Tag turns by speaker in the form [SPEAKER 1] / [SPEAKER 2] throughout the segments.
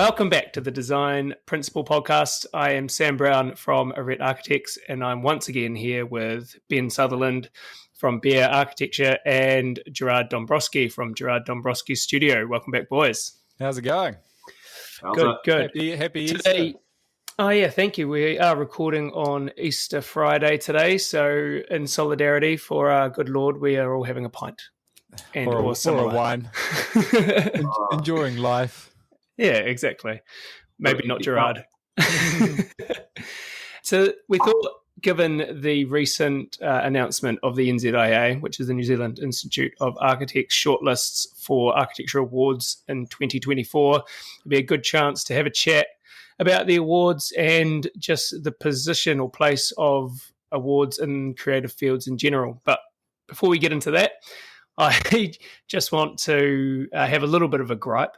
[SPEAKER 1] Welcome back to the Design Principle Podcast. I am Sam Brown from Arete Architects, and I'm once again here with Ben Sutherland from Bear Architecture and Gerard Dombrowski from Gerard Dombrowski's studio. Welcome back, boys.
[SPEAKER 2] How's it going?
[SPEAKER 1] Good.
[SPEAKER 2] Happy Easter.
[SPEAKER 1] Today, thank you. We are recording on Easter Friday today, so in solidarity for our good Lord, we are all having a pint.
[SPEAKER 2] Or a wine. Enjoying life.
[SPEAKER 1] Yeah, exactly. Maybe not Gerard. So we thought, given the recent announcement of the NZIA, which is the New Zealand Institute of Architects shortlists for architecture awards in 2024, it'd be a good chance to have a chat about the awards and just the position or place of awards in creative fields in general. But before we get into that, I just want to have a little bit of a gripe,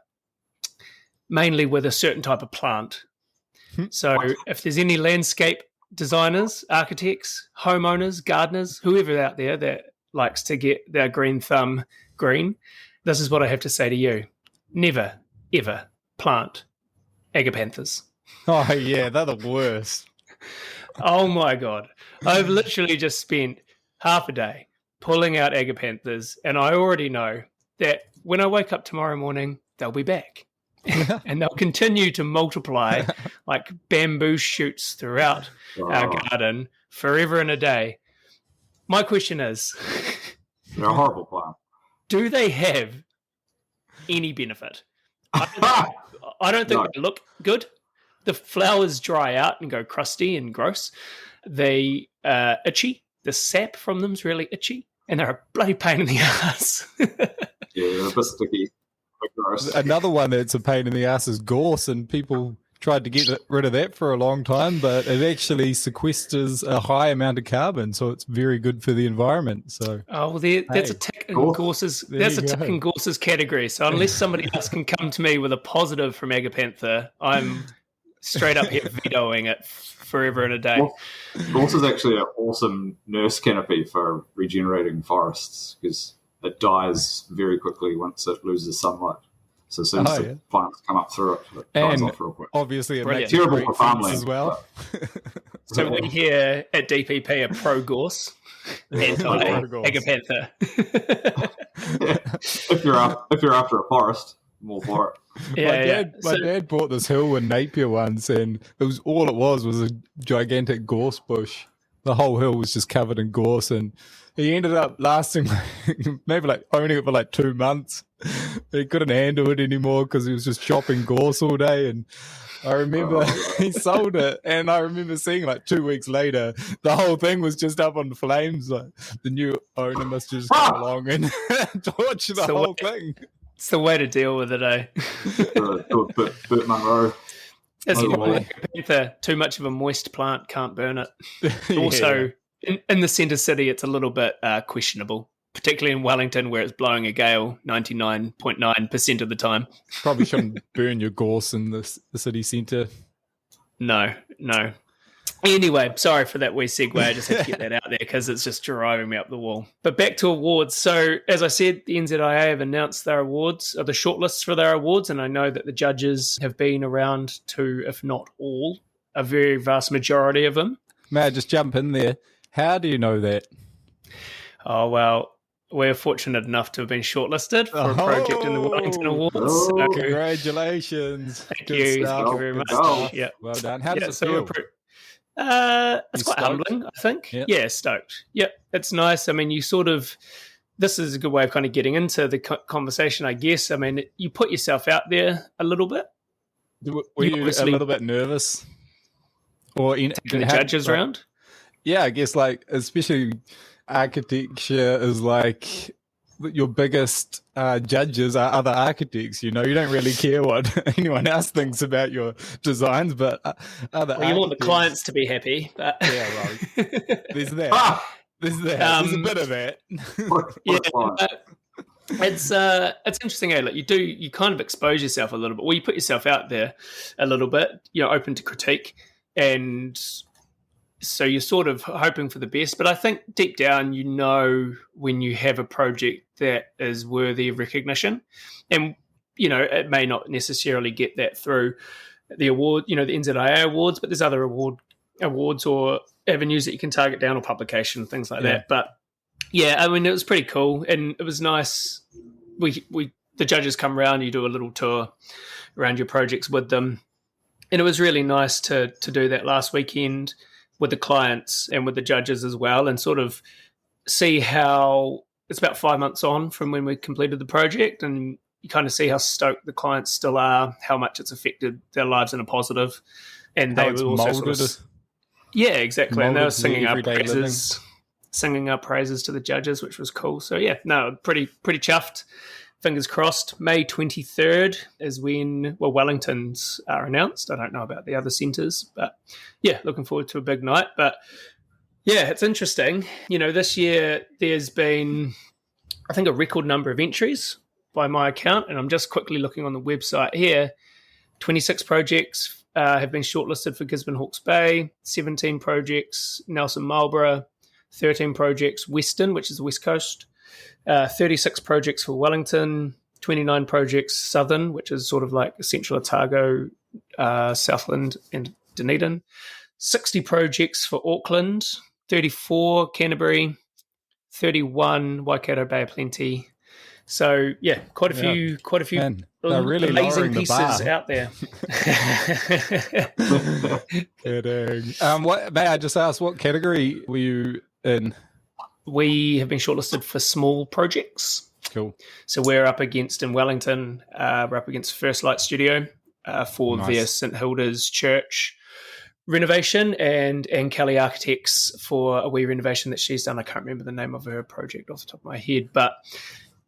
[SPEAKER 1] mainly with a certain type of plant. So if there's any landscape designers, architects, homeowners, gardeners, whoever out there that likes to get their green thumb green, this is what I have to say to you. Never, ever plant agapanthus.
[SPEAKER 2] Oh, yeah, they're the worst.
[SPEAKER 1] Oh, my God. I've literally just spent half a day pulling out agapanthus, and I already know that when I wake up tomorrow morning, they'll be back. And they'll continue to multiply like bamboo shoots throughout our garden forever and a day. My question is,
[SPEAKER 3] they're a horrible plant.
[SPEAKER 1] Do they have any benefit? I don't think they look good. The flowers dry out and go crusty and gross. They are itchy. The sap from them is really itchy, and they're a bloody pain in the ass.
[SPEAKER 3] Yeah, they're a bit sticky.
[SPEAKER 2] Another one that's a pain in the ass is gorse, and people tried to get rid of that for a long time, but it actually sequesters a high amount of carbon, so it's very good for the environment. So,
[SPEAKER 1] that's a tick in gorse's. That's a tick in gorse's category. So unless somebody else can come to me with a positive from agapantha, I'm straight up here vetoing it forever and a day.
[SPEAKER 3] Gorse is actually an awesome nurse canopy for regenerating forests because it dies very quickly once it loses sunlight. So as soon as the plants come up through it dies off real quick.
[SPEAKER 2] Obviously, it makes
[SPEAKER 3] terrible for farmland
[SPEAKER 2] as well.
[SPEAKER 1] So we here at DPP are pro-gorse, anti-agapantha.
[SPEAKER 3] If you're after a forest, I'm all for it.
[SPEAKER 2] My dad bought this hill in Napier once, and it was a gigantic gorse bush. The whole hill was just covered in gorse, and he ended up lasting owning it for 2 months. He couldn't handle it anymore because he was just chopping gorse all day. And I remember he sold it, and I remember seeing 2 weeks later, the whole thing was just up on flames. Like, the new owner must just come along and torch the whole thing.
[SPEAKER 1] It's the way to deal with it, eh?
[SPEAKER 3] Bert Munro.
[SPEAKER 1] That's too much of a moist plant, can't burn it. Also, in the centre city, it's a little bit questionable, particularly in Wellington, where it's blowing a gale 99.9% of the time.
[SPEAKER 2] Probably shouldn't burn your gorse in the city centre.
[SPEAKER 1] No. Anyway, sorry for that wee segue. I just had to get that out there because it's just driving me up the wall. But back to awards. So, as I said, the NZIA have announced their awards, or the shortlists for their awards, and I know that the judges have been around to, if not all, a very vast majority of them.
[SPEAKER 2] May I just jump in there? How do you know that?
[SPEAKER 1] Oh, well, we're fortunate enough to have been shortlisted for a project in the Wellington Awards. So,
[SPEAKER 2] congratulations.
[SPEAKER 1] Thank you very much.
[SPEAKER 2] Yeah. Well done. How does it feel?
[SPEAKER 1] It's quite humbling, I think. Yep. Yeah, stoked. Yeah, it's nice. I mean, this is a good way of kind of getting into the conversation, I guess. I mean, you put yourself out there a little bit.
[SPEAKER 2] Were you a little bit nervous? Or
[SPEAKER 1] taking the judges around?
[SPEAKER 2] Yeah, I guess especially architecture is your biggest judges are other architects. You don't really care what anyone else thinks about your designs, but
[SPEAKER 1] you want the clients to be happy. But...
[SPEAKER 2] Yeah, well, there's that. There's a bit of that.
[SPEAKER 1] It's interesting. You kind of expose yourself a little bit. Well, you put yourself out there a little bit. You're open to critique, and so you're sort of hoping for the best. But I think deep down, when you have a project that is worthy of recognition. And it may not necessarily get that through the award, the NZIA awards, but there's other awards or avenues that you can target down, or publication, things like that. But yeah, I mean, it was pretty cool, and it was nice. The judges come around, you do a little tour around your projects with them, and it was really nice to do that last weekend with the clients and with the judges as well, and sort of see how it's about 5 months on from when we completed the project, and you kind of see how stoked the clients still are, how much it's affected their lives in a positive, and they were also sort of, yeah, exactly, and they were singing our praises to the judges, which was cool. So yeah, no, pretty chuffed. Fingers crossed. May 23rd is when Wellingtons are announced. I don't know about the other centres, but yeah, looking forward to a big night. But yeah, it's interesting. This year there's been, I think, a record number of entries by my account, and I'm just quickly looking on the website here. 26 projects have been shortlisted for Gisborne Hawke's Bay, 17 projects Nelson Marlborough, 13 projects Western, which is the West Coast, 36 projects for Wellington, 29 projects Southern, which is sort of like Central Otago, Southland and Dunedin, 60 projects for Auckland, 34 Canterbury, 31 Waikato Bay of Plenty. So yeah, quite a few
[SPEAKER 2] Man, they're really
[SPEAKER 1] amazing
[SPEAKER 2] pieces
[SPEAKER 1] out there.
[SPEAKER 2] Kidding. May I just ask, what category were you in?
[SPEAKER 1] We have been shortlisted for small projects.
[SPEAKER 2] Cool.
[SPEAKER 1] So we're up against, in Wellington, we're up against First Light Studio for their St Hilda's Church renovation, and Kelly Architects for a wee renovation that she's done. I can't remember the name of her project off the top of my head, but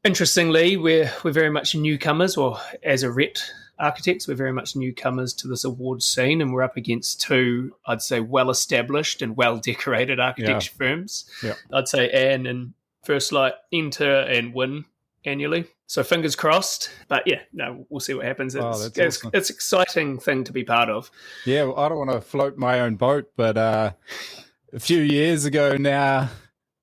[SPEAKER 1] interestingly, we're very much newcomers, or as a RET Architects, we're very much newcomers to this awards scene, and we're up against two, I'd say, well-established and well-decorated architecture firms. Yeah. I'd say Anne and First Light enter and win annually. So fingers crossed. But yeah, no, we'll see what happens. It's awesome. It's an exciting thing to be part of.
[SPEAKER 2] Yeah, well, I don't want to float my own boat, but a few years ago now,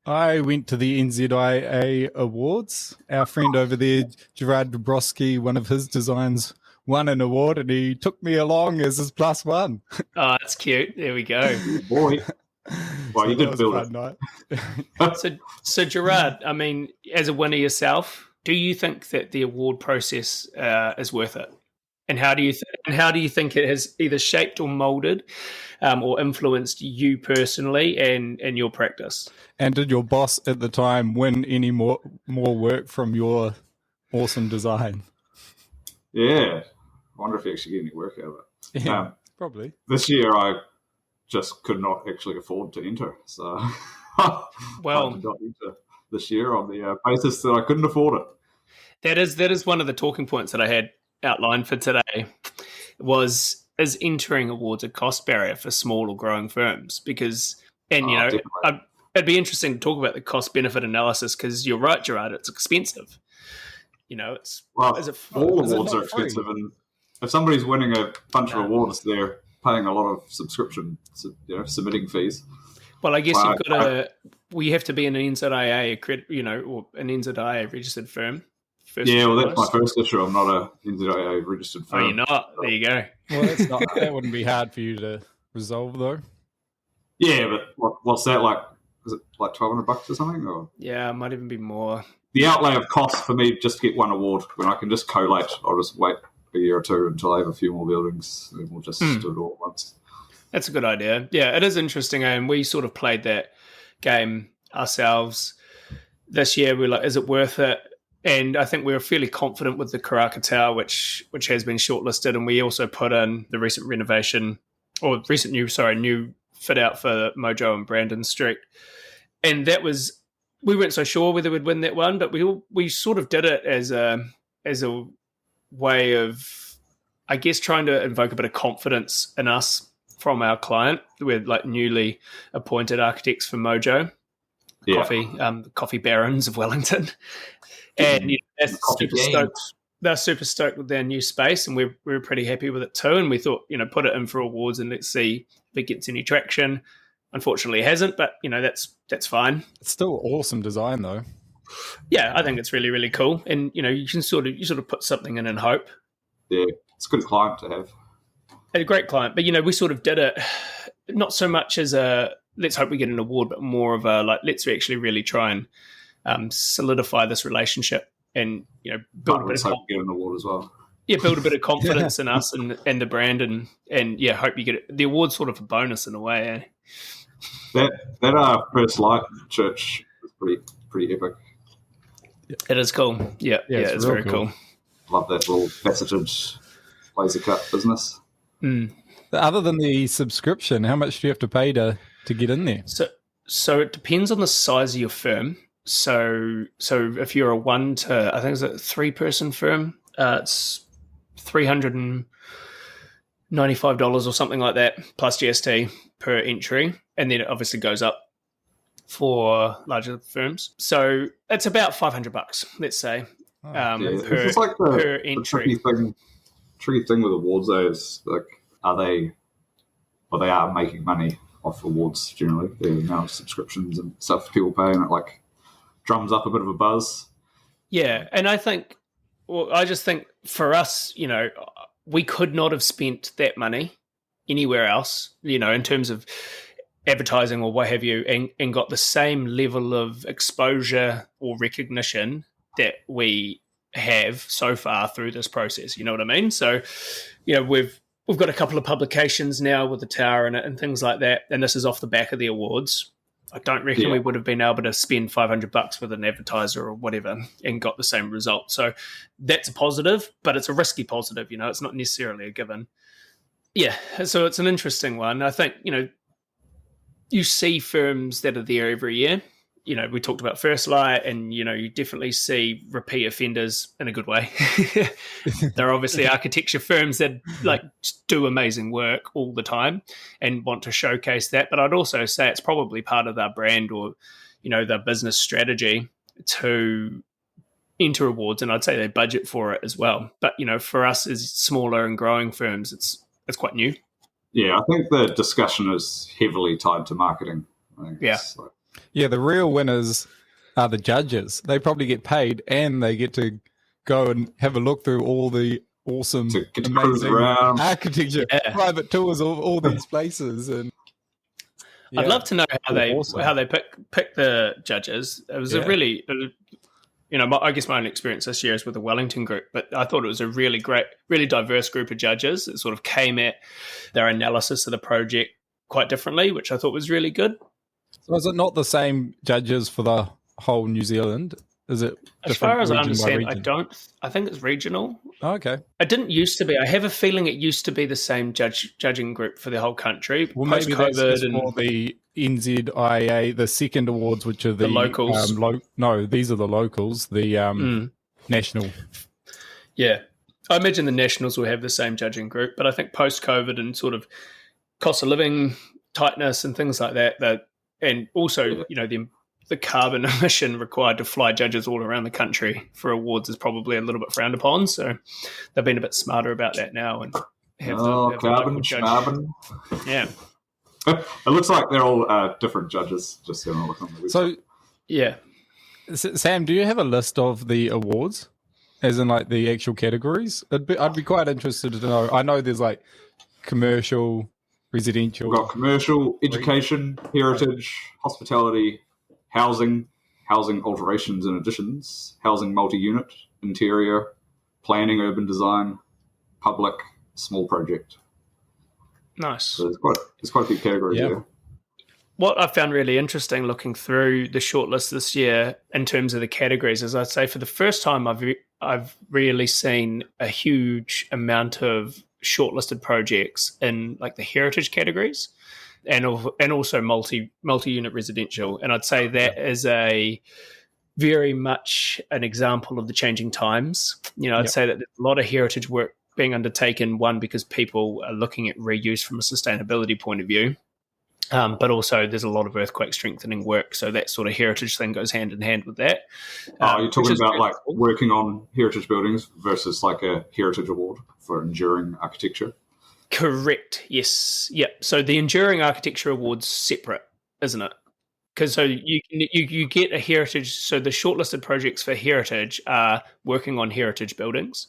[SPEAKER 2] I went to the NZIA Awards. Our friend over there, Gerard Dabrowski, one of his designs won an award, and he took me along as his +1.
[SPEAKER 1] Oh, that's cute. There we go.
[SPEAKER 3] Boy. Well, you did build
[SPEAKER 1] it. So Gerard, I mean, as a winner yourself, do you think that the award process is worth it? And how do you think it has either shaped or molded or influenced you personally and your practice?
[SPEAKER 2] And did your boss at the time win any more work from your awesome design?
[SPEAKER 3] Yeah. I wonder if he actually get any work out of it.
[SPEAKER 2] Yeah, probably.
[SPEAKER 3] This year I just could not actually afford to enter. So
[SPEAKER 1] well,
[SPEAKER 3] I did not enter this year on the basis that I couldn't afford it.
[SPEAKER 1] That is one of the talking points that I had outlined for today, is entering awards a cost barrier for small or growing firms? Because, and it'd be interesting to talk about the cost benefit analysis, because you're right, Gerard, it's expensive. All
[SPEAKER 3] awards are expensive, and if somebody's winning a bunch of awards, they're paying a lot of subscription, submitting fees.
[SPEAKER 1] Well, I guess we have to be an NZIA or an NZIA registered firm.
[SPEAKER 3] That's my first issue. I'm not a NZIA registered firm.
[SPEAKER 1] Oh, you're not? There you go.
[SPEAKER 2] Well, that wouldn't be hard for you to resolve, though.
[SPEAKER 3] Yeah, but what's that like? Is it like $1,200 or something? Or?
[SPEAKER 1] Yeah, it might even be more.
[SPEAKER 3] The outlay of costs for me just to get one award, when I can just collate, I'll just wait a year or two until I have a few more buildings, and we'll just do it all at once.
[SPEAKER 1] That's a good idea. Yeah, it is interesting, and we sort of played that game ourselves this year. We're like, is it worth it? And I think we were fairly confident with the Karaka Tower, which has been shortlisted, and we also put in the recent new fit out for Mojo and Brandon Street, and that was, we weren't so sure whether we'd win that one, but we sort of did it as a way of, I guess, trying to invoke a bit of confidence in us from our client. We're like newly appointed architects for Mojo, coffee barons of Wellington, and they're super stoked with their new space, and we were pretty happy with it too. And we thought, put it in for awards and let's see if it gets any traction. Unfortunately, it hasn't, but that's fine.
[SPEAKER 2] It's still awesome design, though.
[SPEAKER 1] Yeah, I think it's really, really cool. And, you can sort of put something in and hope.
[SPEAKER 3] Yeah, it's a good client to have.
[SPEAKER 1] A great client. But, we sort of did it not so much as a let's hope we get an award, but more of a let's actually really try and solidify this relationship and, build a bit of
[SPEAKER 3] get an award as well.
[SPEAKER 1] Yeah, build a bit of confidence in us and the brand and hope you get it. The award's sort of a bonus in a way.
[SPEAKER 3] That First Light church is pretty epic.
[SPEAKER 1] It is cool. Yeah, it's very cool.
[SPEAKER 3] Love that little faceted laser cut business.
[SPEAKER 2] Other than the subscription, how much do you have to pay to get in there?
[SPEAKER 1] So it depends on the size of your firm. So if you're a 1 to, I think it's a 3-person firm, it's $395 or something like that plus GST per entry, and then it obviously goes up for larger firms. So it's about $500, let's say, per,
[SPEAKER 3] it's like
[SPEAKER 1] per entry.
[SPEAKER 3] The tricky thing with awards though is they are making money off awards generally. The amount of subscriptions and stuff people pay, and it drums up a bit of a buzz.
[SPEAKER 1] Yeah, and I just think for us, we could not have spent that money anywhere else, in terms of advertising or what have you, and got the same level of exposure or recognition that we have so far through this process. You know what I mean? So, we've got a couple of publications now with the tower in it and things like that, and this is off the back of the awards. I don't reckon we would have been able to spend $500 with an advertiser or whatever and got the same result. So that's a positive, but it's a risky positive. It's not necessarily a given. Yeah, so it's an interesting one. I think, you see firms that are there every year. We talked about First Light, and, you definitely see repeat offenders in a good way. There are obviously architecture firms that do amazing work all the time and want to showcase that. But I'd also say it's probably part of their brand or, their business strategy to enter awards. And I'd say they budget for it as well. But, for us as smaller and growing firms, it's quite new.
[SPEAKER 3] Yeah, I think the discussion is heavily tied to marketing.
[SPEAKER 2] Yeah, the real winners are the judges. They probably get paid and they get to go and have a look through all the awesome, amazing architecture, private tours of all these places. And
[SPEAKER 1] I'd love to know how they pick the judges. It was a really, I guess my own experience this year is with the Wellington group, but I thought it was a really great, really diverse group of judges that sort of came at their analysis of the project quite differently, which I thought was really good.
[SPEAKER 2] So is it not the same judges for the whole New Zealand? Is it
[SPEAKER 1] as far as I understand? I think it's regional.
[SPEAKER 2] Oh, okay.
[SPEAKER 1] It didn't used to be. I have a feeling it used to be the same judging group for the whole country.
[SPEAKER 2] Well, maybe that's just for the NZIA, the second awards, which are the
[SPEAKER 1] locals.
[SPEAKER 2] No, these are the locals, the national.
[SPEAKER 1] Yeah. I imagine the nationals will have the same judging group, but I think post-COVID and sort of cost of living tightness and things like that, and also, the carbon emission required to fly judges all around the country for awards is probably a little bit frowned upon. So they've been a bit smarter about that now and have
[SPEAKER 3] carbon.
[SPEAKER 1] Yeah.
[SPEAKER 3] It looks like they're all different judges, just having a look on the website.
[SPEAKER 2] So,
[SPEAKER 1] yeah.
[SPEAKER 2] Sam, do you have a list of the awards, as in the actual categories? I'd be quite interested to know. I know there's commercial, residential.
[SPEAKER 3] We've got commercial, education, heritage, hospitality, housing alterations and additions, housing multi-unit, interior, planning, urban design, public, small project.
[SPEAKER 1] Nice.
[SPEAKER 3] So there's quite a few categories there.
[SPEAKER 1] What I found really interesting looking through the shortlist this year in terms of the categories is I'd say for the first time I've really seen a huge amount of shortlisted projects in the heritage categories and also multi-unit residential. And I'd say that is a very much an example of the changing times. I'd say that there's a lot of heritage work being undertaken, one, because people are looking at reuse from a sustainability point of view, but also there's a lot of earthquake strengthening work. So that sort of heritage thing goes hand in hand with that.
[SPEAKER 3] You're talking about working on heritage buildings versus a heritage award for enduring architecture?
[SPEAKER 1] Correct. Yes. Yep. So the Enduring Architecture Award's separate, isn't it? because so you get a heritage. So the shortlisted projects for heritage are working on heritage buildings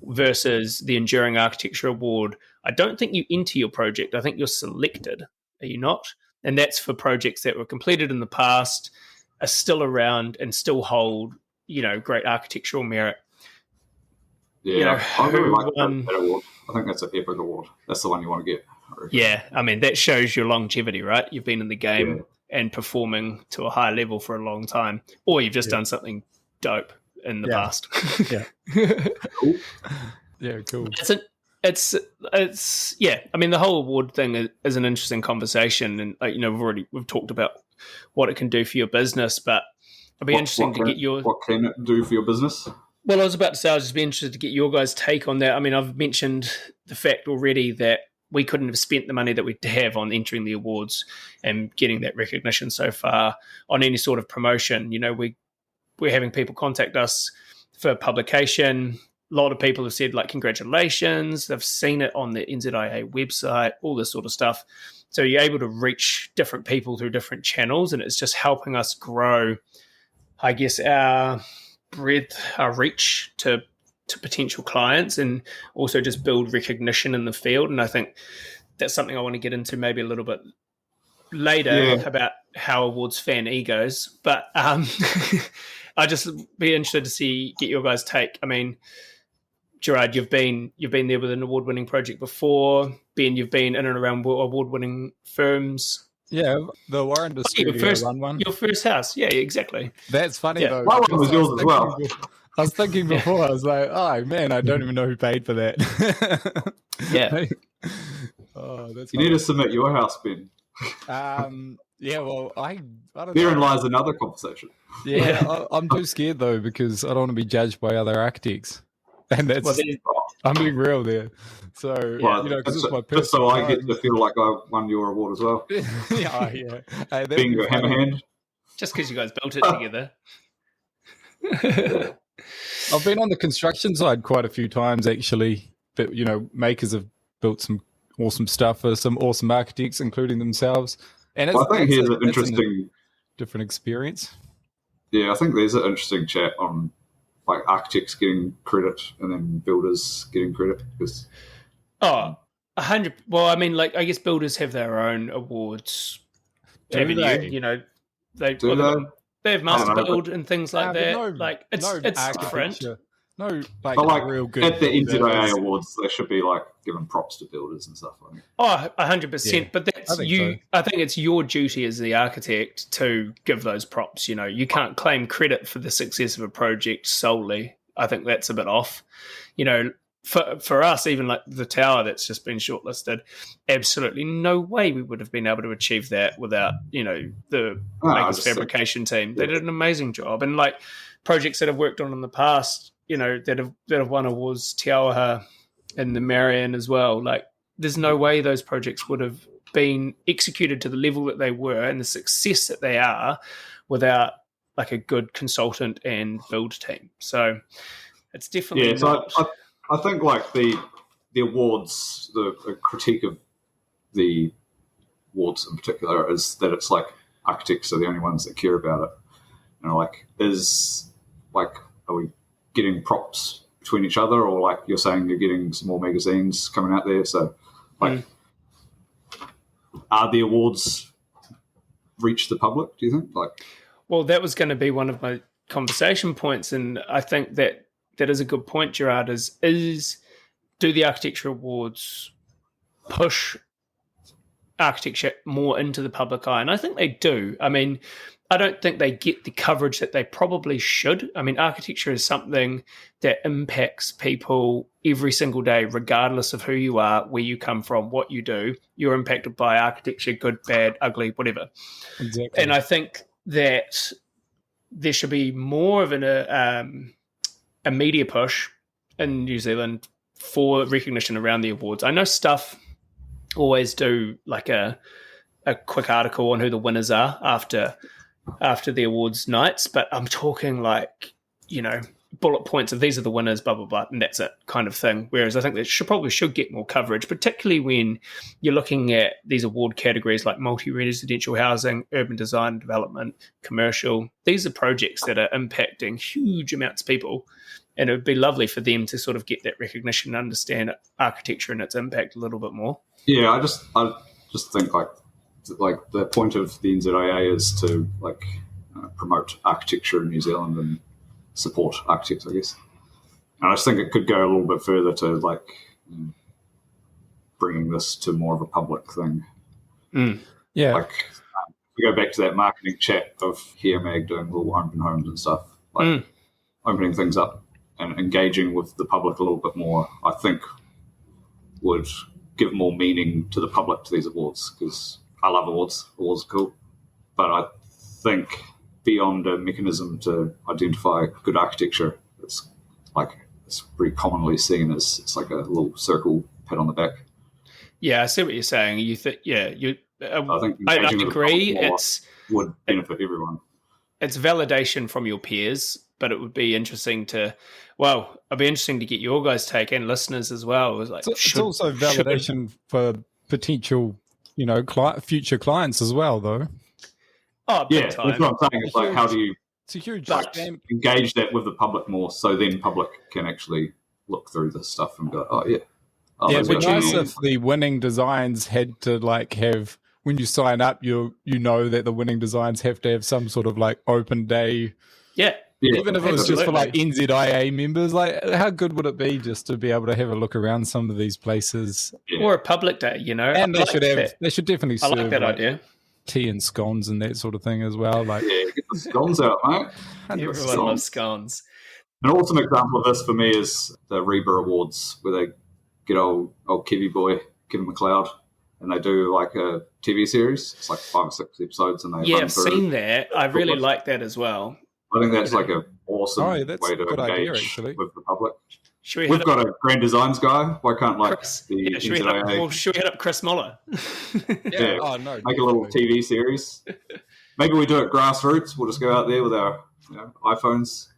[SPEAKER 1] versus the Enduring Architecture Award. I don't think you enter your project. I think you're selected. Are you not? And that's for projects that were completed in the past, are still around, and still hold, great architectural merit.
[SPEAKER 3] Yeah, I really like that award. I think that's an epic award. That's the one you want to get.
[SPEAKER 1] Yeah, I mean, that shows your longevity, right? You've been in the game and performing to a high level for a long time, or you've just done something dope in the past.
[SPEAKER 2] Yeah.
[SPEAKER 3] Cool.
[SPEAKER 2] Yeah, cool.
[SPEAKER 1] It's yeah. I mean, the whole award thing is an interesting conversation, and we've talked about what it can do for your business, but it'd be interesting to get your
[SPEAKER 3] what can it do for your business.
[SPEAKER 1] Well, I was about to say, I was just be interested to get your guys' take on that. I mean, I've mentioned the fact already that we couldn't have spent the money that we have on entering the awards and getting that recognition so far on any sort of promotion. We're having people contact us for publication. A lot of people have said, congratulations. They've seen it on the NZIA website, all this sort of stuff. So you're able to reach different people through different channels, and it's just helping us grow, I guess, our breadth, our reach to potential clients, and also just build recognition in the field. And I think that's something I want to get into maybe a little bit later about how awards fan egos. But I'd just be interested to get your guys' take. I mean, Gerard, you've been there with an award-winning project before. Ben, you've been in and around award-winning firms.
[SPEAKER 2] Yeah, the Warren Studio run one.
[SPEAKER 1] Your first house. Yeah, exactly.
[SPEAKER 2] That's funny though.
[SPEAKER 3] My one was yours as well.
[SPEAKER 2] I was thinking before, I was like, oh man, I don't even know who paid for that.
[SPEAKER 1] Yeah.
[SPEAKER 2] Oh, that's
[SPEAKER 3] you need to submit your house, Ben.
[SPEAKER 2] Yeah, well, I don't know.
[SPEAKER 3] Therein lies another conversation.
[SPEAKER 2] Yeah, I'm too scared though, because I don't want to be judged by other architects. And that's, I'm being real there. So, because it's my personal.
[SPEAKER 3] Just so I get to feel like I won your award as well.
[SPEAKER 2] Yeah. Hey,
[SPEAKER 3] being your hammer hand.
[SPEAKER 1] Just because you guys built it together.
[SPEAKER 2] I've been on the construction side quite a few times, actually. But, makers have built some awesome stuff for some awesome architects, including themselves. And
[SPEAKER 3] I think here's an interesting...
[SPEAKER 2] different experience.
[SPEAKER 3] Yeah, I think there's an interesting chat on architects getting credit and then builders getting credit. Because
[SPEAKER 1] 100. Well, I mean, I guess builders have their own awards.
[SPEAKER 2] Do they?
[SPEAKER 1] They have master build and things like that. It's different.
[SPEAKER 2] No, real good.
[SPEAKER 3] At the NZIA awards, they should be giving props to builders and stuff like that.
[SPEAKER 1] 100%. Yeah, but that's you. So. I think it's your duty as the architect to give those props. You can't claim credit for the success of a project solely. I think that's a bit off. For us, even the tower that's just been shortlisted, absolutely no way we would have been able to achieve that without the Makers Fabrication team. They did an amazing job, and projects that I've worked on in the past, that have won awards, Te Auaha and the Marion as well. There's no way those projects would have been executed to the level that they were and the success that they are without a good consultant and build team. So it's definitely not.
[SPEAKER 3] I think the awards, the critique of the awards in particular is that it's architects are the only ones that care about it. Are we getting props between each other, or you're saying you're getting some more magazines coming out there? So are the awards reach the public, do you think?
[SPEAKER 1] Well, that was going to be one of my conversation points, and I think that is a good point, Gerard, is do the architecture awards push architecture more into the public eye? And I think they do. I mean, I don't think they get the coverage that they probably should. I mean, architecture is something that impacts people every single day, regardless of who you are, where you come from, what you do. You're impacted by architecture, good, bad, ugly, whatever.
[SPEAKER 2] Exactly.
[SPEAKER 1] And I think that there should be more of a media push in New Zealand for recognition around the awards. I know Stuff always do a quick article on who the winners are after the awards nights, but I'm talking bullet points of these are the winners, blah, blah, blah, and that's it kind of thing. Whereas I think that probably should get more coverage, particularly when you're looking at these award categories like multi-residential housing, urban design and development, commercial. These are projects that are impacting huge amounts of people. And it would be lovely for them to sort of get that recognition and understand architecture and its impact a little bit more.
[SPEAKER 3] Yeah, I just think like the point of the NZIA is to promote architecture in New Zealand and support architects, I guess. And I just think it could go a little bit further to bringing this to more of a public thing.
[SPEAKER 2] Yeah.
[SPEAKER 3] We go back to that marketing chat of Here Mag doing little open homes and stuff, opening things up and engaging with the public a little bit more, I think would give more meaning to the public to these awards, because I love awards. Awards are cool. But I think beyond a mechanism to identify good architecture, it's pretty commonly seen as it's like a little circle pat on the back.
[SPEAKER 1] Yeah, I see what you're saying. You think,
[SPEAKER 3] I think
[SPEAKER 1] I agree. It
[SPEAKER 3] would benefit everyone.
[SPEAKER 1] It's validation from your peers, but it would be interesting to, it'd be interesting to get your guys' take and listeners as well.
[SPEAKER 2] It's also validation for potential, future clients as well, though.
[SPEAKER 1] Oh, big time.
[SPEAKER 3] That's what I'm saying. It's how do you
[SPEAKER 2] it's a huge
[SPEAKER 3] engage that with the public more, so then public can actually look through this stuff and go, oh, yeah.
[SPEAKER 2] Yeah, it'd be nice if the winning designs had to have, when you sign up, you know that the winning designs have to have some sort of open day.
[SPEAKER 1] Yeah.
[SPEAKER 2] Even if it was just for NZIA members, how good would it be just to be able to have a look around some of these places?
[SPEAKER 1] Yeah. Or a public day,
[SPEAKER 2] And they should definitely serve
[SPEAKER 1] I like that idea.
[SPEAKER 2] Tea and scones and that sort of thing as well.
[SPEAKER 3] Get the scones out, mate.
[SPEAKER 1] Everyone loves scones.
[SPEAKER 3] An awesome example of this for me is the Reba Awards, where they get old Kiwi boy, Kevin McLeod, and they do a TV series. It's 5 or 6 episodes, and they
[SPEAKER 1] I've seen that. I really like that as well.
[SPEAKER 3] I think that's an awesome way to engage with the public. We've got a grand designs guy. Why can't
[SPEAKER 1] should we hit up Chris Muller?
[SPEAKER 3] Yeah. Oh no. Make a little TV series. Maybe we do it grassroots. We'll just go out there with our iPhones.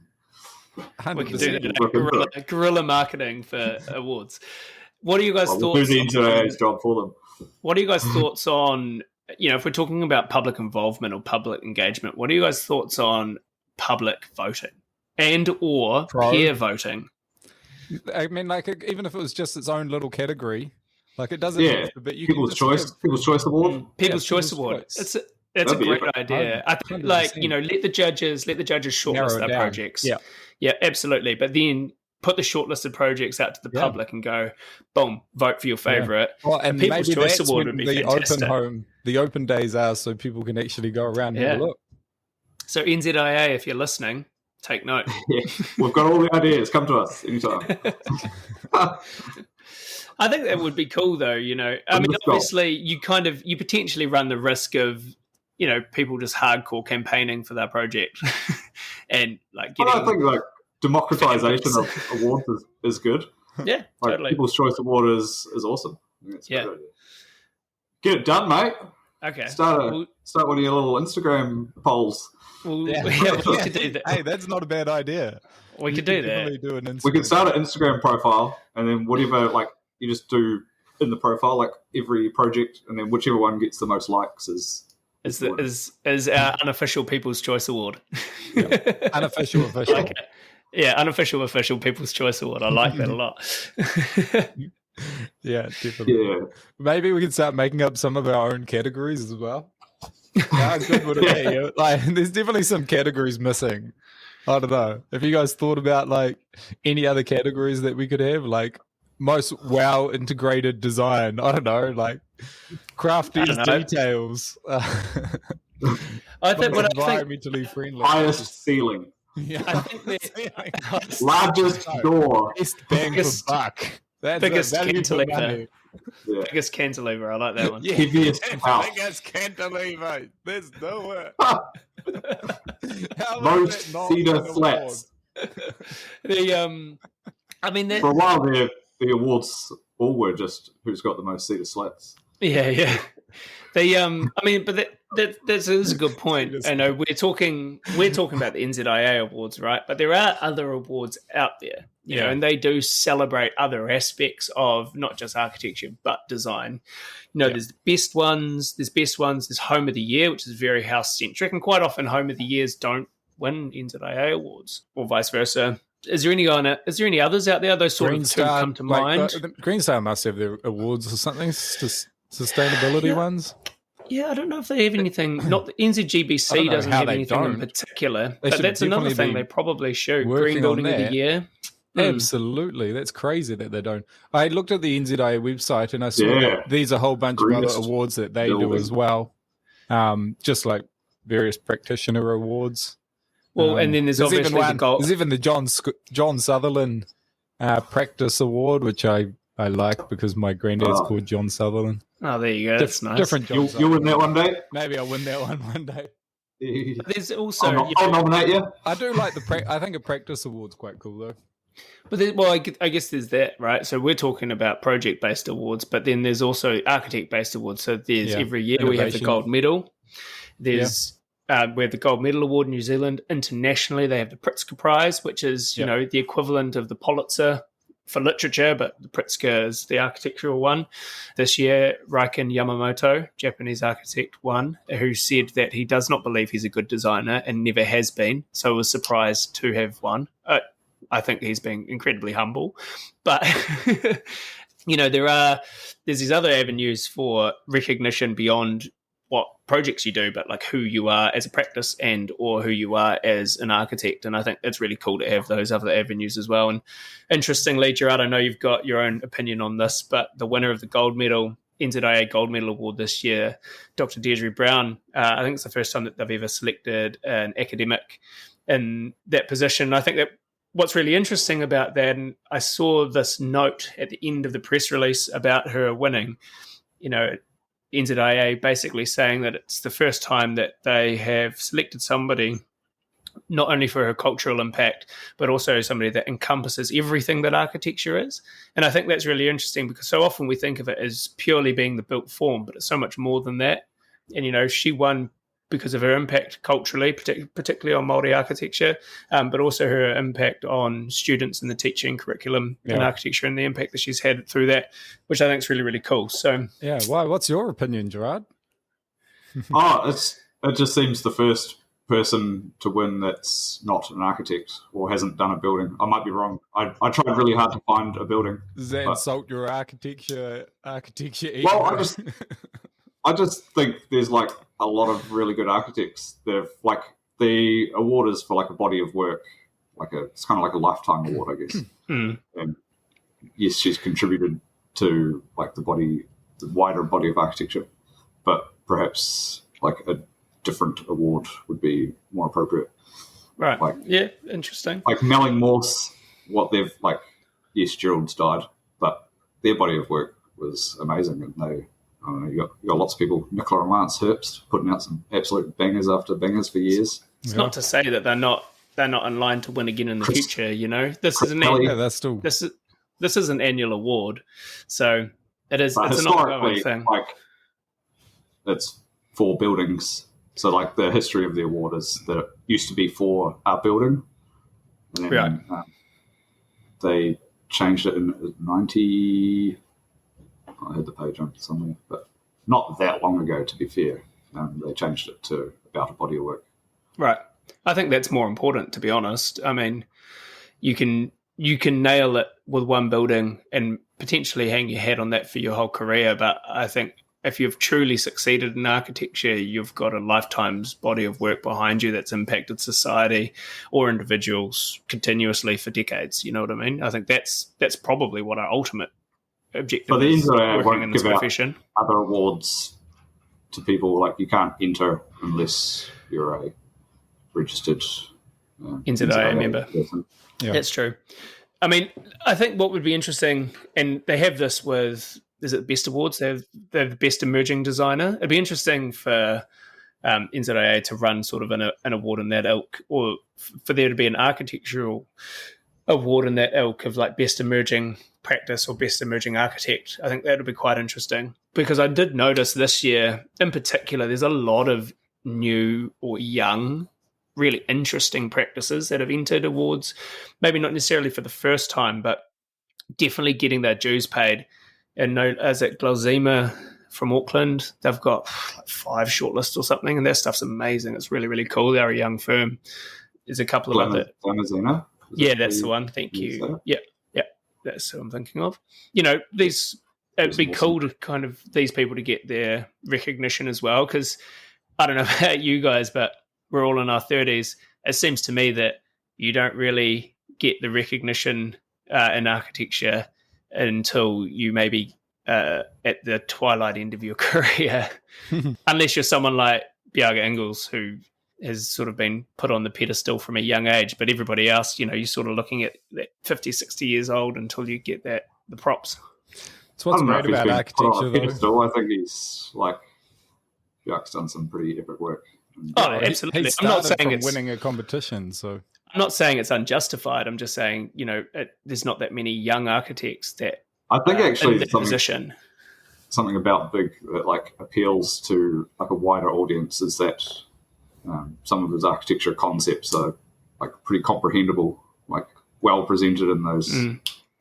[SPEAKER 2] 100%.
[SPEAKER 1] We can do that. Guerrilla marketing for awards. What are you guys' thoughts?
[SPEAKER 3] We'll do the NZIA's job for them.
[SPEAKER 1] What are you guys' thoughts on? If we're talking about public involvement or public engagement, what are you guys' thoughts on public voting and or peer voting?
[SPEAKER 2] I mean, even if it was just its own little category, it doesn't.
[SPEAKER 3] Yeah,
[SPEAKER 2] but you
[SPEAKER 3] People's Choice Award.
[SPEAKER 1] People's Choice Award. That's a great idea. I think, let the judges shortlist their projects. Yeah, absolutely. But then put the shortlisted projects out to the public and go, boom, vote for your favorite.
[SPEAKER 2] Yeah. Well, and People's Choice Award would be fantastic. The open days are so people can actually go around and have a look.
[SPEAKER 1] So NZIA, if you're listening, take note.
[SPEAKER 3] We've got all the ideas. Come to us anytime.
[SPEAKER 1] I think that would be cool, though. Obviously, you potentially run the risk of, people just hardcore campaigning for their project, and getting.
[SPEAKER 3] I think democratization of awards is good.
[SPEAKER 1] Yeah, totally.
[SPEAKER 3] People's Choice Award is awesome. Get it done, mate.
[SPEAKER 1] Okay.
[SPEAKER 3] Start one of your little Instagram polls.
[SPEAKER 1] We could do that.
[SPEAKER 2] Hey, that's not a bad idea.
[SPEAKER 1] We could do that.
[SPEAKER 3] We could start an Instagram profile, and then whatever, you just do in the profile, every project, and then whichever one gets the most likes is our unofficial People's Choice Award.
[SPEAKER 2] Unofficial, official.
[SPEAKER 1] Okay. Yeah, unofficial, official People's Choice Award. I like that a lot.
[SPEAKER 2] Yeah, definitely. Yeah. Maybe we can start making up some of our own categories as well. How good would it be? There's definitely some categories missing. I don't know. Have you guys thought about any other categories that we could have? Most integrated design. I don't know. Crafty details.
[SPEAKER 1] I think
[SPEAKER 2] environmentally friendly.
[SPEAKER 3] Highest ceiling.
[SPEAKER 2] Yeah.
[SPEAKER 1] I think
[SPEAKER 3] largest door.
[SPEAKER 2] Best bang for buck. That's
[SPEAKER 1] biggest cantilever. Yeah. Biggest cantilever. I like that one.
[SPEAKER 3] Yeah. Heaviest house.
[SPEAKER 2] Biggest cantilever. There's nowhere.
[SPEAKER 3] Most cedar flats.
[SPEAKER 1] For a
[SPEAKER 3] while there, the awards all were just who's got the most cedar slats.
[SPEAKER 1] Yeah. I mean, but that is a good point. I know we're talking about the NZIA awards, right? But there are other awards out there, you know, and they do celebrate other aspects of not just architecture but design. You know, there's the best ones, there's Home of the Year, which is very house centric, and quite often Home of the Years don't win NZIA awards, or vice versa. Is there any others out there? Those sort of two come to mind.
[SPEAKER 2] Green Star must have their awards or something, sustainability ones.
[SPEAKER 1] Yeah, I don't know if they have anything. Not the NZGBC doesn't have anything in particular, but that's another thing they probably should. Green Building of the Year.
[SPEAKER 2] Absolutely, that's crazy that they don't. I looked at the NZIA website and I saw that there's a whole bunch of other awards that they do as well, just like various practitioner awards.
[SPEAKER 1] Well, and then there's obviously
[SPEAKER 2] there's even the John Sutherland Practice Award, which I like because my granddad's called John Sutherland.
[SPEAKER 1] Oh, there you go. That's nice.
[SPEAKER 2] Different John
[SPEAKER 3] you'll win that one day.
[SPEAKER 2] Maybe I'll win that one day.
[SPEAKER 1] There's also
[SPEAKER 3] I'll nominate you.
[SPEAKER 2] I do like I think a practice award's quite cool though.
[SPEAKER 1] But I guess there's that, right? So we're talking about project-based awards, but then there's also architect-based awards. So there's every year we have the gold medal. There's we have the Gold Medal Award in New Zealand. Internationally, they have the Pritzker Prize, which is you know the equivalent of the Pulitzer for literature, but the Pritzker is the architectural one. This year, Reiken Yamamoto, Japanese architect, won, who said that he does not believe he's a good designer and never has been. So I was surprised to have won. I think he's being incredibly humble, but you know there's these other avenues for recognition beyond what projects you do, but like who you are as a practice or who you are as an architect. And I think it's really cool to have those other avenues as well. And interestingly, Gerard, I know you've got your own opinion on this, but the winner of the gold medal, NZIA Gold Medal Award this year, Dr. Deirdre Brown, I think it's the first time that they've ever selected an academic in that position. I think that what's really interesting about that, and I saw this note at the end of the press release about her winning, you know, NZIA basically saying that it's the first time that they have selected somebody not only for her cultural impact, but also somebody that encompasses everything that architecture is. And I think that's really interesting because so often we think of it as purely being the built form, but it's so much more than that. And, you know, she won because of her impact culturally, particularly on Māori architecture, but also her impact on students in the teaching curriculum in architecture and the impact that she's had through that, which I think is really, really cool. So,
[SPEAKER 2] yeah, what's your opinion, Gerard?
[SPEAKER 3] It just seems the first person to win that's not an architect or hasn't done a building. I might be wrong. I tried really hard to find a building.
[SPEAKER 2] Does that insult your architecture?
[SPEAKER 3] Well, I just think there's like a lot of really good architects. They've like the award is for like a body of work, it's kind of like a lifetime award, I guess. And yes, she's contributed to like the wider body of architecture, but perhaps like a different award would be more appropriate.
[SPEAKER 1] Right. Interesting.
[SPEAKER 3] Like Melling Morse, what they've like. Yes, Gerald's died, but their body of work was amazing, and you got lots of people, Nicola and Lance Herbst, putting out some absolute bangers after bangers for years.
[SPEAKER 1] It's not to say that they're not in line to win again in the future. You know, this is an annual award, so it's an ongoing thing. Like
[SPEAKER 3] it's for buildings, so like the history of the award is that it used to be for our building, and then they changed it in 90. I had the page on somewhere, but not that long ago, to be fair. They changed it to about a body of work.
[SPEAKER 1] Right. I think that's more important, to be honest. I mean, you can nail it with one building and potentially hang your hat on that for your whole career, but I think if you've truly succeeded in architecture, you've got a lifetime's body of work behind you that's impacted society or individuals continuously for decades. You know what I mean? I think that's probably what our ultimate objective.
[SPEAKER 3] But the NZIA
[SPEAKER 1] won't give out
[SPEAKER 3] other awards to people. Like you can't enter unless you're a registered
[SPEAKER 1] NZIA member. Yeah. That's true. I mean, I think what would be interesting, and they have this with, is it Best Awards? They have the Best Emerging Designer. It'd be interesting for NZIA to run sort of an award in that ilk, or for there to be an architectural award in that ilk of like Best Emerging Practice or Best Emerging Architect. I think that would be quite interesting. because I did notice this year in particular, there's a lot of new or young, really interesting practices that have entered awards, maybe not necessarily for the first time, but definitely getting their dues paid. And as at Glazima from Auckland, they've got like 5 shortlists or something, and that stuff's amazing. It's really, really cool. They're a young firm. There's a couple of other...
[SPEAKER 3] Glamazina?
[SPEAKER 1] Yeah, that's the one. Thank you. Yeah, that's who I'm thinking of. It'd be cool to kind of these people to get their recognition as well, because I don't know about you guys, but we're all in our 30s. It seems to me that you don't really get the recognition in architecture until you maybe at the twilight end of your career, unless you're someone like Bjarke Ingels, who has sort of been put on the pedestal from a young age. But everybody else, you're sort of looking at 50, 60 years old until you get the props.
[SPEAKER 2] So what's great about architecture, though?
[SPEAKER 3] I think he's Bjarke's done some pretty epic work.
[SPEAKER 1] Oh, absolutely.
[SPEAKER 2] I'm not saying it's winning a competition, so
[SPEAKER 1] I'm not saying it's unjustified. I'm just saying, there's not that many young architects that
[SPEAKER 3] I think actually
[SPEAKER 1] in that position.
[SPEAKER 3] Something about Big that appeals to a wider audience is that some of his architecture concepts are pretty comprehensible, well presented in those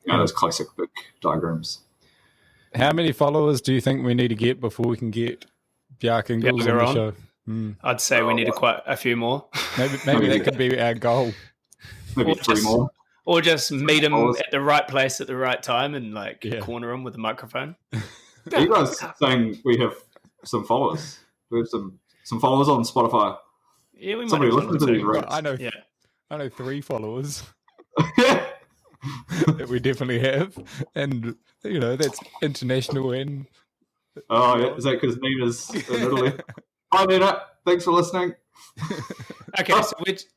[SPEAKER 3] those classic Big diagrams.
[SPEAKER 2] How many followers do you think we need to get before we can get Bjarke Ingels on the show?
[SPEAKER 1] I'd say we need quite a few more.
[SPEAKER 2] Maybe that could be our goal.
[SPEAKER 3] Maybe 3 more.
[SPEAKER 1] Or just meet him at the right place at the right time and corner him with a microphone.
[SPEAKER 3] Are you guys saying we have some followers? We have some followers on Spotify.
[SPEAKER 1] Yeah, we might.
[SPEAKER 3] Somebody listens to these rates.
[SPEAKER 2] I know 3 followers. That we definitely have, and that's international. And
[SPEAKER 3] is that because Nina's in Italy? Hi Nina, thanks for listening.
[SPEAKER 1] Okay,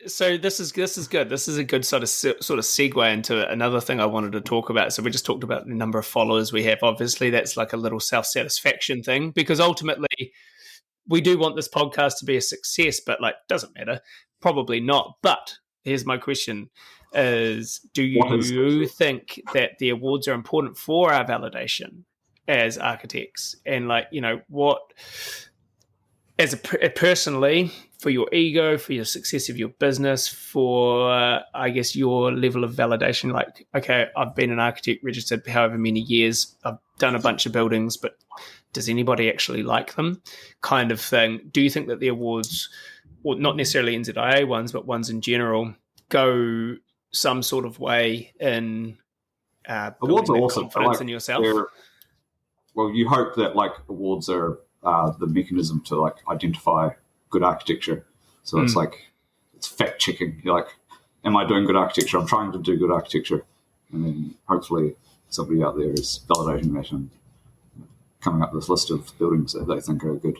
[SPEAKER 1] so this is good. This is a good sort of segue into another thing I wanted to talk about. So we just talked about the number of followers we have. Obviously, that's like a little self-satisfaction thing, because ultimately we do want this podcast to be a success, but doesn't matter. Probably not. But here's my question. Do you think that the awards are important for our validation as architects? And what, as personally, for your ego, for your success of your business, for I guess your level of validation, okay, I've been an architect registered however many years, I've done a bunch of buildings, but does anybody actually like them, kind of thing? Do you think that the awards, or not necessarily NZIA ones, but ones in general, go some sort of way in
[SPEAKER 3] awards are awesome.
[SPEAKER 1] Confidence in yourself?
[SPEAKER 3] Well, you hope that awards are the mechanism to identify good architecture. So it's it's fact checking. You're am I doing good architecture? I'm trying to do good architecture, and then hopefully somebody out there is validating that and coming up with this list of buildings that they think are good.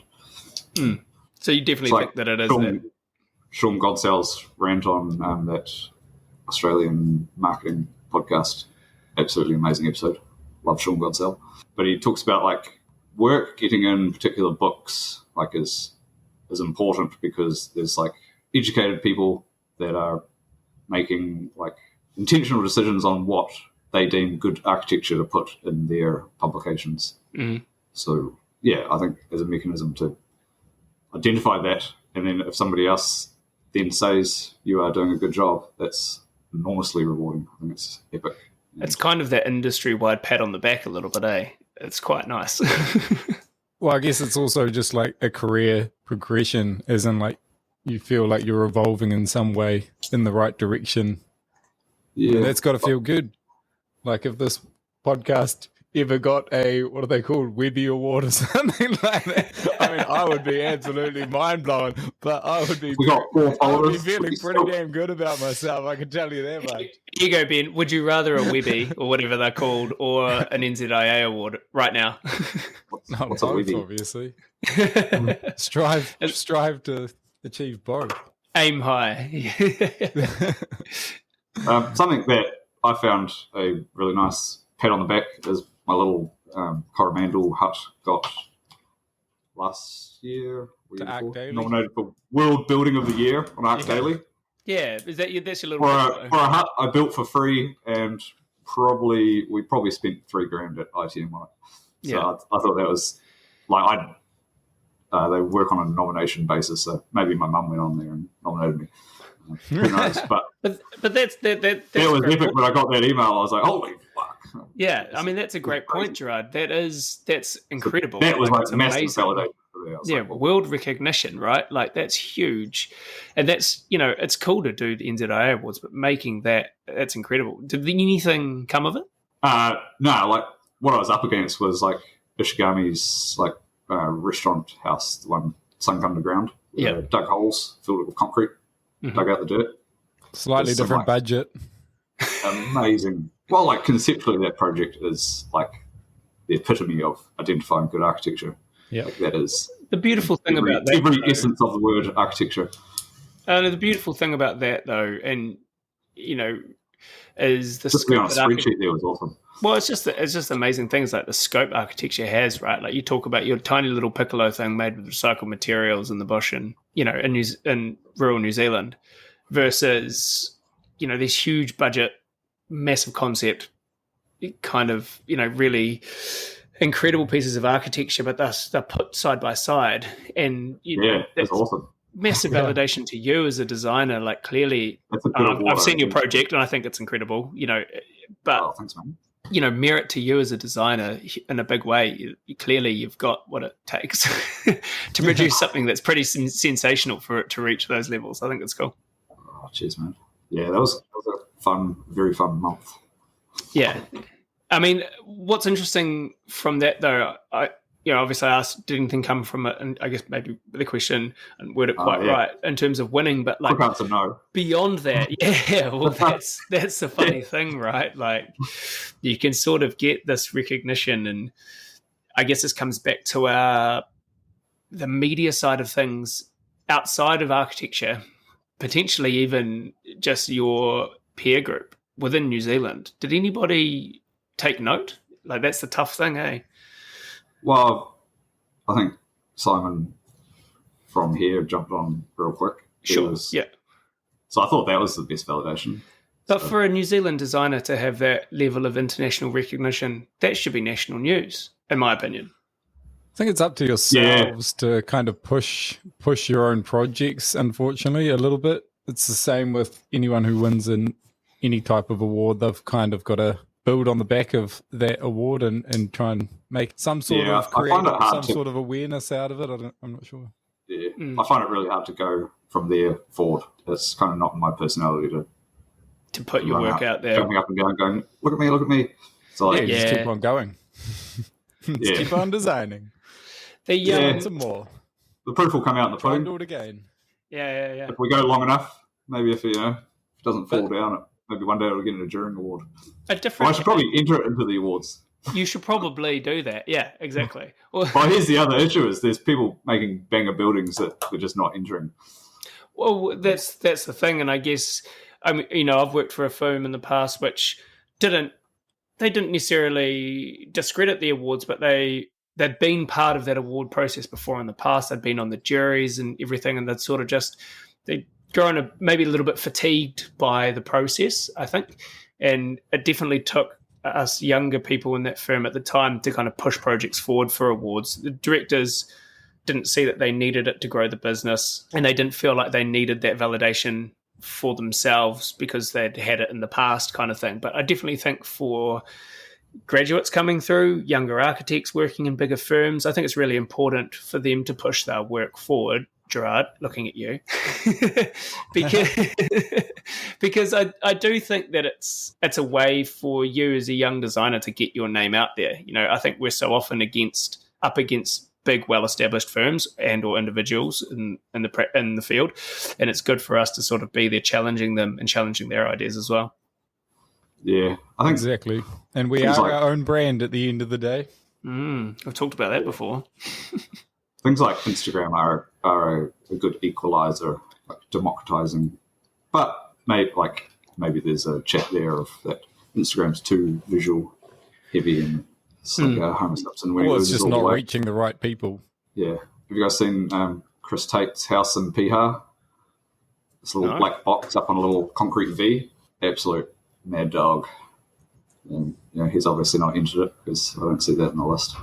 [SPEAKER 1] So you definitely think that it is
[SPEAKER 3] Sean Godsell's rant on that Australian marketing podcast. Absolutely amazing episode. Love Sean Godsell. But he talks about work getting in particular books is important, because there's educated people that are making intentional decisions on what they deem good architecture to put in their publications. So I think as a mechanism to identify that, and then if somebody else then says you are doing a good job, that's enormously rewarding. I think it's epic.
[SPEAKER 1] It's kind of that industry-wide pat on the back a little bit, eh? It's quite nice.
[SPEAKER 2] Well, I guess it's also just a career progression, as in you feel like you're evolving in some way in the right direction. Yeah, and that's got to feel good. If this podcast ever got a, what are they called, Webby Award or something like that, I mean, I would be absolutely mind-blown, but I would be feeling pretty damn good about myself, I can tell you that much.
[SPEAKER 1] Here you go, Ben. Would you rather a Webby, or whatever they're called, or an NZIA award right now?
[SPEAKER 3] What's a Webby?
[SPEAKER 2] Obviously. Strive to achieve both.
[SPEAKER 1] Aim high.
[SPEAKER 3] Something that I found a really nice pat on the back is my little Coromandel hut got last year. Nominated for World Building of the Year on Arc Daily.
[SPEAKER 1] Yeah, that's your little
[SPEAKER 3] for a hut I built for free, and we probably spent $3,000 at ITM on it. So I thought that was they work on a nomination basis, so maybe my mum went on there and nominated me. Who knows? But
[SPEAKER 1] that's
[SPEAKER 3] was epic when I got that email. I was like, holy fuck.
[SPEAKER 1] Yeah, I mean, that's a great point, Gerard. That's incredible.
[SPEAKER 3] So that was like massive
[SPEAKER 1] amazing.
[SPEAKER 3] validation.
[SPEAKER 1] Yeah, world recognition, right? Like, that's huge. And that's, it's cool to do the NZIA awards, but making that's incredible. Did anything come of it?
[SPEAKER 3] No, like what I was up against was like Ishigami's like restaurant house, the one sunk underground.
[SPEAKER 1] Yeah.
[SPEAKER 3] Dug holes, filled it with concrete, dug out the dirt.
[SPEAKER 2] Slightly different budget.
[SPEAKER 3] Amazing. Well, like conceptually, that project is like the epitome of identifying good architecture.
[SPEAKER 2] Yeah,
[SPEAKER 3] like, that is
[SPEAKER 1] the beautiful thing about that.
[SPEAKER 3] Every essence of the word architecture.
[SPEAKER 1] The beautiful thing about that, though, and is the
[SPEAKER 3] just
[SPEAKER 1] scope.
[SPEAKER 3] On a spreadsheet there was awesome.
[SPEAKER 1] Well, it's just amazing things like the scope architecture has, right? Like you talk about your tiny little piccolo thing made with recycled materials in the bush, and in rural New Zealand, versus these huge budget, massive concept, kind of really incredible pieces of architecture, but they're put side by side, and
[SPEAKER 3] that's awesome.
[SPEAKER 1] Massive validation to you as a designer. Like clearly, I've seen your project and I think it's incredible. But
[SPEAKER 3] thanks, man.
[SPEAKER 1] Merit to you as a designer in a big way. Clearly, you've got what it takes to produce something that's pretty sensational for it to reach those levels. I think it's cool.
[SPEAKER 3] Oh, cheers, man. Yeah, that was a fun, very fun month.
[SPEAKER 1] Yeah. I mean, what's interesting from that, though, obviously I asked, did anything come from it? And I guess maybe the question and word it quite right in terms of winning, but like
[SPEAKER 3] quick answer, no.
[SPEAKER 1] Beyond that, well, that's the funny thing, right? Like you can sort of get this recognition, and I guess this comes back to the media side of things outside of architecture, potentially even just your peer group within New Zealand. Did anybody take note? Like that's the tough thing, eh?
[SPEAKER 3] Well, I think Simon from here jumped on real quick.
[SPEAKER 1] Sure, yeah.
[SPEAKER 3] So I thought that was the best validation.
[SPEAKER 1] But for a New Zealand designer to have that level of international recognition, that should be national news, in my opinion.
[SPEAKER 2] I think it's up to yourselves to kind of push your own projects, unfortunately, a little bit. It's the same with anyone who wins in any type of award. They've kind of got to build on the back of that award and try and make some sort of sort of awareness out of it. I'm not sure.
[SPEAKER 3] Yeah, I find it really hard to go from there forward. It's kind of not my personality to
[SPEAKER 1] put your work out there.
[SPEAKER 3] Jumping up and down, going, look at me. So like,
[SPEAKER 2] just keep on going. Keep on designing. Some more.
[SPEAKER 3] The proof will come out in the pudding.
[SPEAKER 2] Do it again.
[SPEAKER 1] Yeah.
[SPEAKER 3] If we go long enough, maybe if it doesn't fall down, maybe one day it'll get an enduring award. I should probably enter it into the awards.
[SPEAKER 1] You should probably do that. Yeah, exactly. Well,
[SPEAKER 3] here's the other issue: is there's people making banger buildings that we're just not entering.
[SPEAKER 1] Well, that's the thing, and I guess I've worked for a firm in the past which didn't necessarily discredit the awards, but they'd been part of that award process before in the past. They'd been on the juries and everything, and they'd grown maybe a little bit fatigued by the process, I think. And it definitely took us younger people in that firm at the time to kind of push projects forward for awards. The directors didn't see that they needed it to grow the business, and they didn't feel like they needed that validation for themselves because they'd had it in the past, kind of thing. But I definitely think for graduates coming through, younger architects working in bigger firms, I think it's really important for them to push their work forward. Gerard, looking at you, because I do think that it's a way for you as a young designer to get your name out there. I think we're so often up against big, well-established firms and or individuals in the field, and it's good for us to sort of be there, challenging them and challenging their ideas as well.
[SPEAKER 3] Yeah, I think
[SPEAKER 2] exactly, and we are our own brand at the end of the day.
[SPEAKER 1] I've talked about that before.
[SPEAKER 3] Things like Instagram are a good equalizer, like democratizing. But maybe there's a chat there of that Instagram's too visual heavy and it's like Homer Simpson.
[SPEAKER 2] Well, it's just not reaching the right people.
[SPEAKER 3] Yeah. Have you guys seen Chris Tate's house in Piha? This little black box up on a little concrete V. Absolute mad dog. And he's obviously not entered it because I don't see that in the list.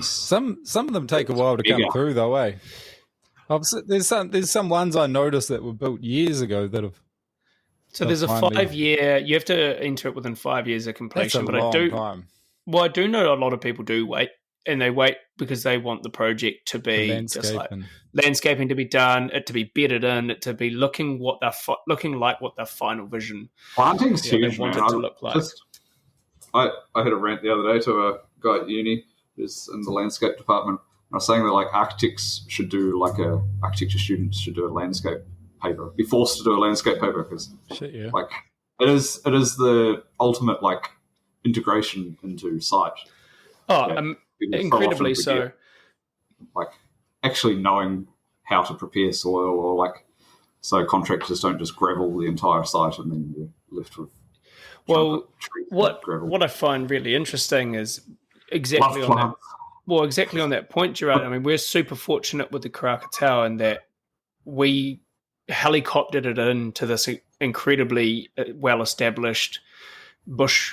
[SPEAKER 2] Some of them take a while to come through, though, eh? There's some ones I noticed that were built years ago that have.
[SPEAKER 1] So there's a 5-year. You have to enter it within 5 years of completion.
[SPEAKER 2] That's a long time.
[SPEAKER 1] Well, I do know a lot of people do wait, and they wait because they want the project to be just like landscaping to be done, it to be bedded in, it to be looking like what their final vision.
[SPEAKER 3] Planting's huge,
[SPEAKER 1] they want it to look like.
[SPEAKER 3] I had a rant the other day to a guy at uni who's in the landscape department. I was saying that architecture students should do a landscape paper, be forced to do a landscape paper because it is the ultimate integration into site.
[SPEAKER 1] Incredibly so.
[SPEAKER 3] Actually knowing how to prepare soil, or so contractors don't just gravel the entire site and then you're left with.
[SPEAKER 1] Well, what I find really interesting is exactly on that point, Gerard. I mean, we're super fortunate with the Krakatau in that we helicoptered it into this incredibly well-established bush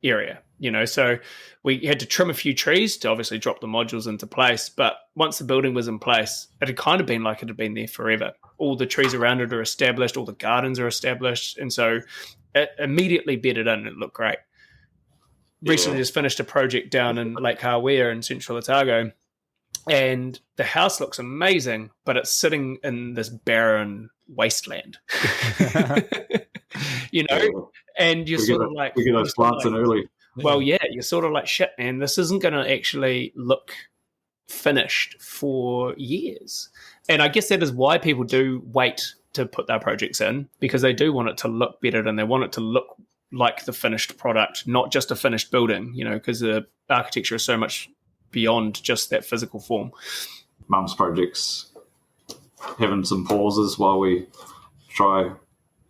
[SPEAKER 1] area, so we had to trim a few trees to obviously drop the modules into place, but once the building was in place, it had kind of been like it had been there forever. All the trees around it are established, all the gardens are established, and so it immediately bedded in and it looked great. Recently just finished a project down in Lake Hawea in Central Otago, and the house looks amazing, but it's sitting in this barren wasteland. And you're sort of like...
[SPEAKER 3] We get those plants in early.
[SPEAKER 1] Well, yeah, you're sort of like, shit, man, this isn't going to actually look finished for years. And I guess that is why people do wait to put their projects in, because they do want it to look better and they want it to look like the finished product, not just a finished building, because the architecture is so much beyond just that physical form.
[SPEAKER 3] Mum's projects having some pauses while we try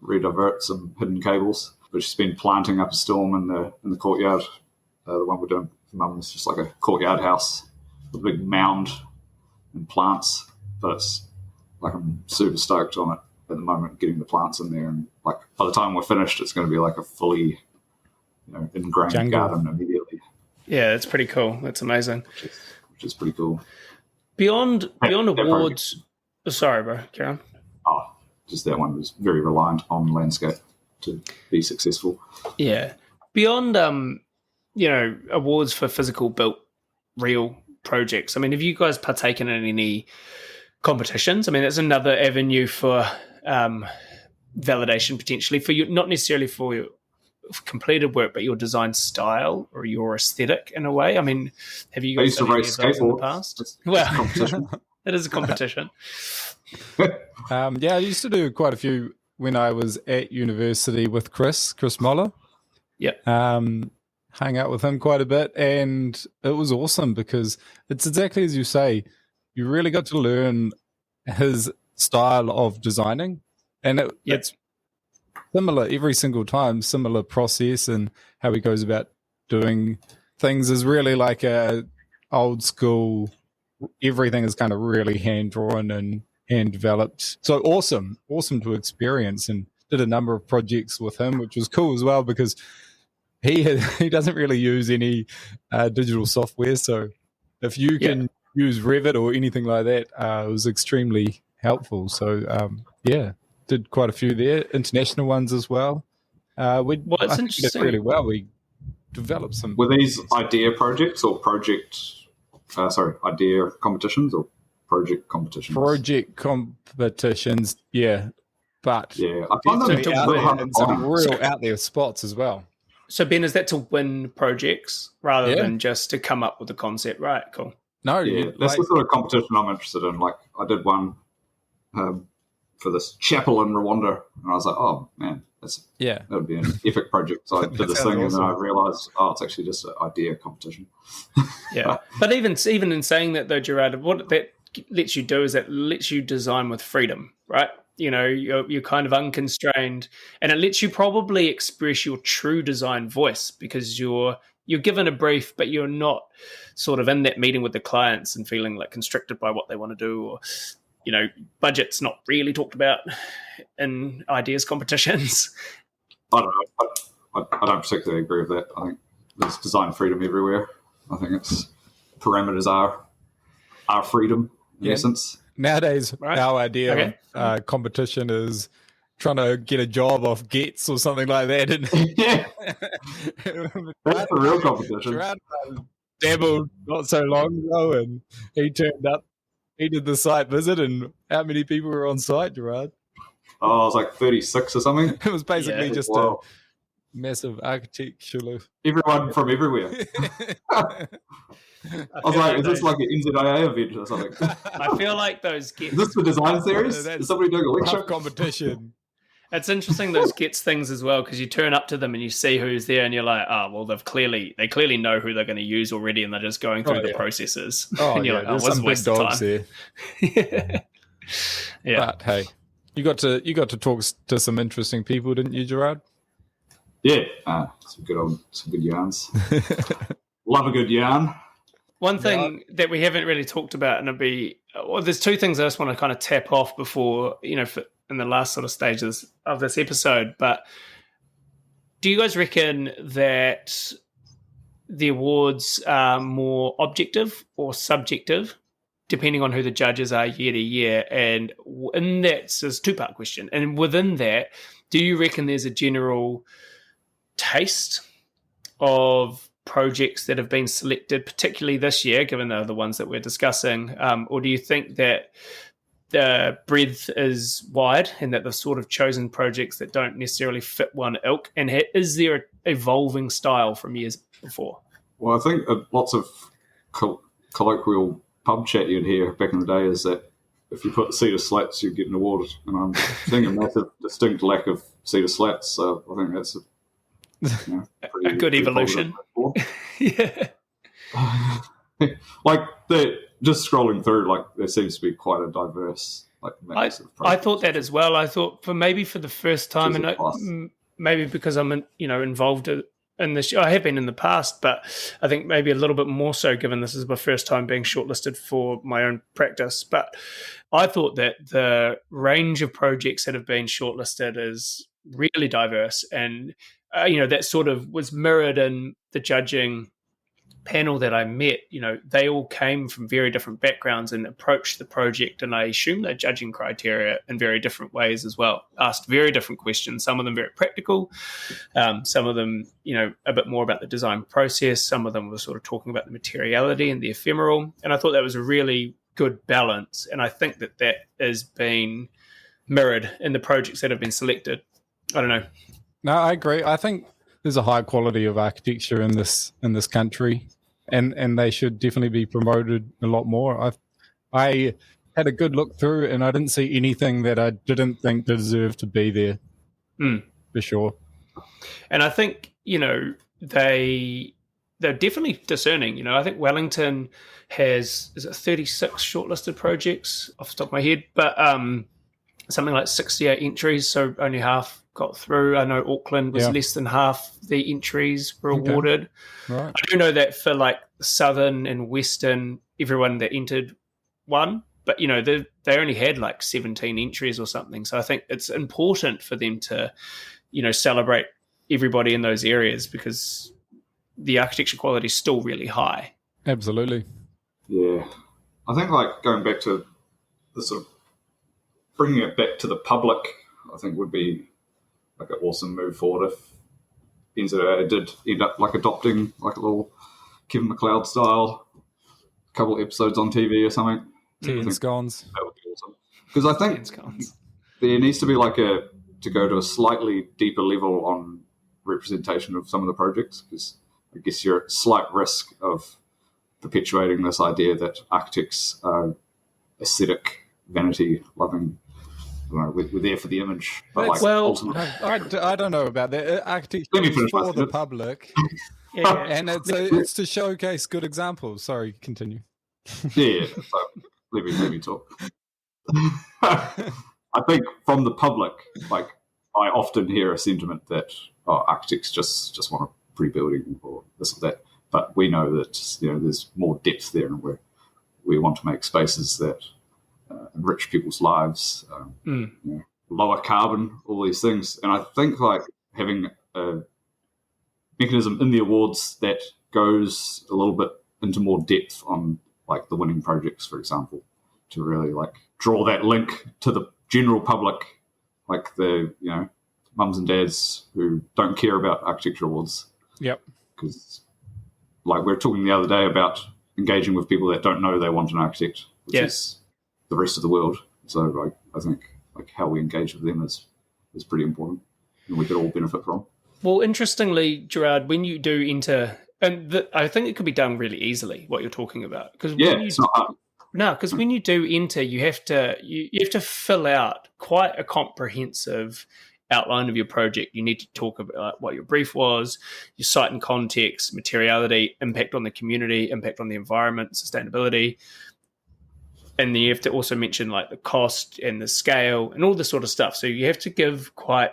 [SPEAKER 3] redivert some hidden cables, but she's been planting up a storm in the courtyard. The one we're doing for Mum is just like a courtyard house with a big mound and plants, but it's I'm super stoked on it at the moment, getting the plants in there, and by the time we're finished, it's going to be like a fully ingrained garden immediately.
[SPEAKER 1] Yeah, it's pretty cool. That's amazing.
[SPEAKER 3] Which is pretty cool.
[SPEAKER 1] Beyond awards, sorry, bro, Karen.
[SPEAKER 3] Just that one was very reliant on landscape to be successful.
[SPEAKER 1] Yeah. Beyond awards for physical built real projects, I mean, have you guys partaken in any competitions? I mean, that's another avenue for validation potentially for you, not necessarily for your completed work, but your design style or your aesthetic in a way. I mean, have you guys done any of those in the past? It is a competition.
[SPEAKER 2] I used to do quite a few when I was at university with Chris Moller.
[SPEAKER 1] Yeah.
[SPEAKER 2] Hang out with him quite a bit, and it was awesome because it's exactly as you say. You really got to learn his style of designing, and it's similar every single time, similar process, and how he goes about doing things is really like a old school. Everything is kind of really hand drawn and hand developed. So awesome to experience, and did a number of projects with him, which was cool as well because he doesn't really use any digital software. So if you can use Revit or anything like that, it was extremely helpful. So did quite a few there, international ones as well. I think we did really well. We developed some.
[SPEAKER 3] Were these idea projects or idea competitions or project competitions?
[SPEAKER 2] Project competitions, yeah. But
[SPEAKER 3] I find them
[SPEAKER 2] some real out there spots as well.
[SPEAKER 1] So Ben, is that to win projects rather than just to come up with a concept? Right, cool.
[SPEAKER 2] No,
[SPEAKER 3] that's the sort of competition I'm interested in. Like I did one for this chapel in Rwanda, and I was like, oh man, that would be an epic project. So I did this thing, awesome. And then I realised, it's actually just an idea competition.
[SPEAKER 1] Yeah, but even in saying that though, Gerard, what that lets you do is that lets you design with freedom, right? You're kind of unconstrained, and it lets you probably express your true design voice because you're given a brief, but you're not sort of in that meeting with the clients and feeling like constricted by what they want to do, or budget's not really talked about in ideas competitions.
[SPEAKER 3] I don't know. I don't particularly agree with that. I think there's design freedom everywhere. I think it's parameters are freedom in essence.
[SPEAKER 2] Nowadays,
[SPEAKER 1] Right.
[SPEAKER 2] our idea
[SPEAKER 1] Okay.
[SPEAKER 2] of competition is trying to get a job off Gets or something like that. And
[SPEAKER 3] Yeah, that's the real competition.
[SPEAKER 2] Gerard dabbled not so long ago, and he turned up. He did the site visit, and how many people were on site, Gerard?
[SPEAKER 3] Oh, I was like 36 or something.
[SPEAKER 2] It was basically just
[SPEAKER 3] Wow.
[SPEAKER 2] a massive architectural.
[SPEAKER 3] Everyone from everywhere. I was like, is this like an NZIA event or something?
[SPEAKER 1] I feel like those
[SPEAKER 3] Is
[SPEAKER 1] gets.
[SPEAKER 3] this the design series?
[SPEAKER 2] That's
[SPEAKER 3] Is somebody doing a lecture?
[SPEAKER 2] tough competition.
[SPEAKER 1] It's interesting those gets things as well, because you turn up to them and you see who's there, and you're like, oh well, they clearly know who they're going to use already, and they're just going through the processes.
[SPEAKER 2] Oh,
[SPEAKER 1] and you're like,
[SPEAKER 2] there's
[SPEAKER 1] what's
[SPEAKER 2] some
[SPEAKER 1] a
[SPEAKER 2] big
[SPEAKER 1] waste of
[SPEAKER 2] dogs
[SPEAKER 1] time?
[SPEAKER 2] there.
[SPEAKER 1] Yeah.
[SPEAKER 2] But hey, you got to talk to some interesting people, didn't you, Gerard?
[SPEAKER 3] Yeah, some good yarns. Love a good yarn.
[SPEAKER 1] One thing that we haven't really talked about, and there's two things I just want to kind of tap off before, in the last sort of stages of this episode. But do you guys reckon that the awards are more objective or subjective, depending on who the judges are year to year? And in that, so it's a two-part question. And within that, do you reckon there's a general taste of projects that have been selected, particularly this year, given they're the ones that we're discussing, or do you think that the breadth is wide and that they've sort of chosen projects that don't necessarily fit one ilk? And is there an evolving style from years before?
[SPEAKER 3] Well, I think lots of colloquial pub chat you'd hear back in the day is that if you put cedar slats, you get an award. And I'm seeing a massive, distinct lack of cedar slats. So I think that's
[SPEAKER 1] a good evolution. Yeah.
[SPEAKER 3] Like just scrolling through, like there seems to be quite a diverse mix of
[SPEAKER 1] I thought that as well. I thought for the first time, and maybe because I'm involved in this. I have been in the past, but I think maybe a little bit more so given this is my first time being shortlisted for my own practice. But I thought that the range of projects that have been shortlisted is really diverse, and that sort of was mirrored in the judging panel that I met. They all came from very different backgrounds and approached the project, and I assume their judging criteria in very different ways as well. Asked very different questions, some of them very practical, some of them, a bit more about the design process, some of them were sort of talking about the materiality and the ephemeral, and I thought that was a really good balance, and I think that is being mirrored in the projects that have been selected. I don't know.
[SPEAKER 2] No, I agree. I think there's a high quality of architecture in this country, and they should definitely be promoted a lot more. I had a good look through, and I didn't see anything that I didn't think deserved to be there, for sure.
[SPEAKER 1] And I think they're definitely discerning. I think Wellington has 36 shortlisted projects off the top of my head, but something like 68 entries, so only half got through. I know Auckland was less than half the entries were awarded.
[SPEAKER 2] Right.
[SPEAKER 1] I do know that for Southern and Western, everyone that entered won, but they only had 17 entries or something. So I think it's important for them to celebrate everybody in those areas, because the architecture quality is still really high.
[SPEAKER 2] Absolutely.
[SPEAKER 3] Yeah. I think going back to the sort of bringing it back to the public, I think would be an awesome move forward if NZIA did end up adopting a little Kevin McLeod style, couple of episodes on TV or something.
[SPEAKER 2] 10 scones.
[SPEAKER 3] That would be awesome. Because I think there needs to be to go to a slightly deeper level on representation of some of the projects, because I guess you're at slight risk of perpetuating this idea that architects are aesthetic, vanity-loving. We're there for the image. But
[SPEAKER 2] I don't know about that. Architecture is for the public, and it's to showcase good examples. Sorry, continue.
[SPEAKER 3] Yeah, so let me talk. I think from the public, I often hear a sentiment that architects just want a pretty building or this or that, but we know that there's more depth there, and we want to make spaces that enrich people's lives, lower carbon, all these things. And I think having a mechanism in the awards that goes a little bit into more depth on like the winning projects, for example, to really like draw that link to the general public, like the mums and dads who don't care about architecture awards.
[SPEAKER 2] Yep.
[SPEAKER 3] Because like we were talking the other day about engaging with people that don't know they want an architect, which is the rest of the world. So I think like how we engage with them is pretty important, and we could all benefit from.
[SPEAKER 1] Well, interestingly, Gerard, when you do enter, and I think it could be done really easily, what you're talking about, because
[SPEAKER 3] it's not hard.
[SPEAKER 1] No, because when you do enter, you have to fill out quite a comprehensive outline of your project. You need to talk about what your brief was, your site and context, materiality, impact on the community, impact on the environment, sustainability. And then you have to also mention like the cost and the scale and all this sort of stuff. So you have to give quite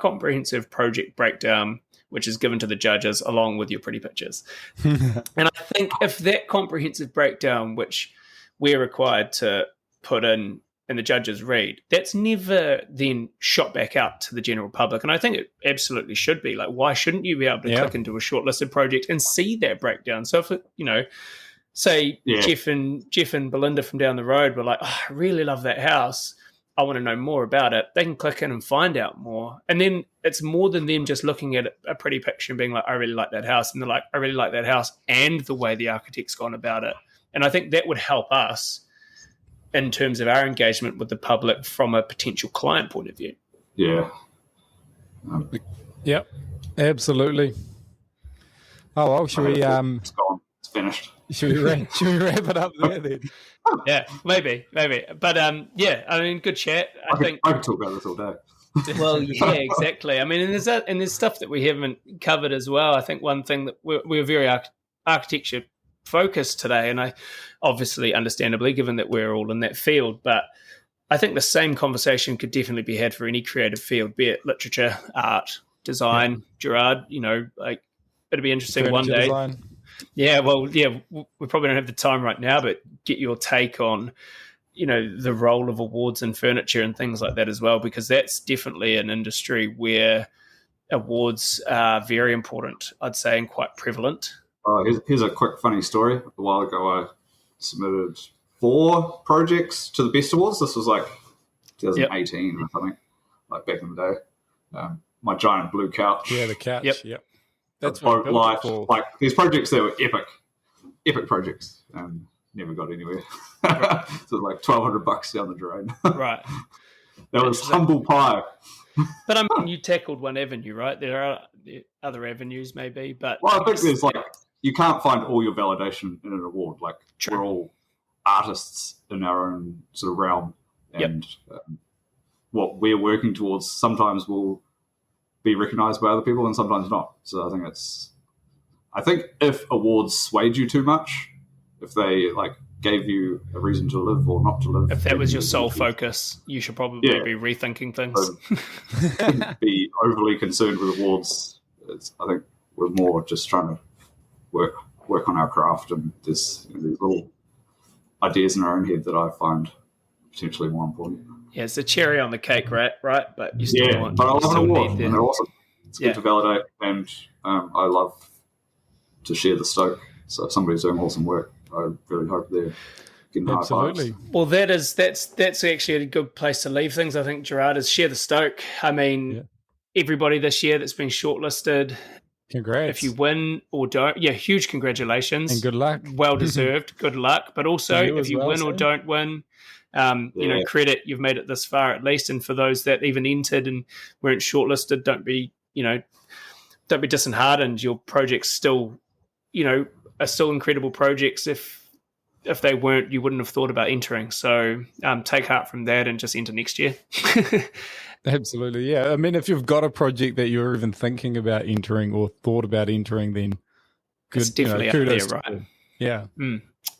[SPEAKER 1] comprehensive project breakdown, which is given to the judges along with your pretty pictures. And I think if that comprehensive breakdown, which we're required to put in and the judges read, that's never then shot back out to the general public. And I think it absolutely should be. Like, why shouldn't you be able to click into a shortlisted project and see that breakdown? So if it, say Jeff and Belinda from down the road were like, oh, I really love that house, I want to know more about it, they can click in and find out more. And then it's more than them just looking at a pretty picture and being like, I really like that house. And they're like, I really like that house and the way the architect's gone about it. And I think that would help us in terms of our engagement with the public from a potential client point of view.
[SPEAKER 3] Yeah.
[SPEAKER 2] Yep, absolutely. Oh, well, should we...
[SPEAKER 3] It's gone. It's finished.
[SPEAKER 2] Should we wrap it up there then?
[SPEAKER 1] Yeah, maybe. But, I mean, good chat. I think
[SPEAKER 3] I could talk about this all day.
[SPEAKER 1] Well, yeah, exactly. I mean, and there's stuff that we haven't covered as well. I think one thing that we're very architecture focused today, and I obviously understandably given that we're all in that field, but I think the same conversation could definitely be had for any creative field, be it literature, art, design. Gerard, like it'd be interesting one day.
[SPEAKER 2] Design.
[SPEAKER 1] Yeah, well, yeah, we probably don't have the time right now, but get your take on the role of awards in furniture and things like that as well, because that's definitely an industry where awards are very important, I'd say, and quite prevalent.
[SPEAKER 3] Here's a quick funny story. A while ago, I submitted 4 projects to the Best Awards. This was like 2018 or something, like back in the day. My giant blue couch.
[SPEAKER 2] Yeah, the couch. Yep.
[SPEAKER 3] That's boat light. Like these projects, they were epic projects, and never got anywhere. Right. So like $1,200 down the drain.
[SPEAKER 1] Right.
[SPEAKER 3] That was humble pie.
[SPEAKER 1] But I mean, you tackled one avenue, right? There are other avenues, maybe. But
[SPEAKER 3] I think there's you can't find all your validation in an award. Like we're all artists in our own sort of realm, and what we're working towards sometimes will be recognised by other people and sometimes not. So I think if awards swayed you too much, if they gave you a reason to live or not to live,
[SPEAKER 1] if that was your sole focus, you should probably be rethinking things.
[SPEAKER 3] Be overly concerned with awards. I think we're more just trying to work on our craft, and there's these little ideas in our own head that I find potentially more important.
[SPEAKER 1] Yeah, it's a cherry on the cake, right? But you still want.
[SPEAKER 3] But I love an award, and they're awesome. It's good to validate, and I love to share the stoke. So if somebody's doing awesome work, I really hope they're getting high fives.
[SPEAKER 1] Well, that's actually a good place to leave things. I think, Gerard, is share the stoke. I mean, everybody this year that's been shortlisted.
[SPEAKER 2] Congrats.
[SPEAKER 1] If you win or don't, huge congratulations.
[SPEAKER 2] And good luck.
[SPEAKER 1] Well deserved. Good luck. But also, if you win or don't win, credit, you've made it this far at least. And for those that even entered and weren't shortlisted, don't be disheartened. Your projects still, are still incredible projects. If they weren't, you wouldn't have thought about entering. So take heart from that and just enter next year.
[SPEAKER 2] Absolutely, yeah. I mean, if you've got a project that you're even thinking about entering or thought about entering, then good,
[SPEAKER 1] it's definitely up there, right?
[SPEAKER 2] Yeah.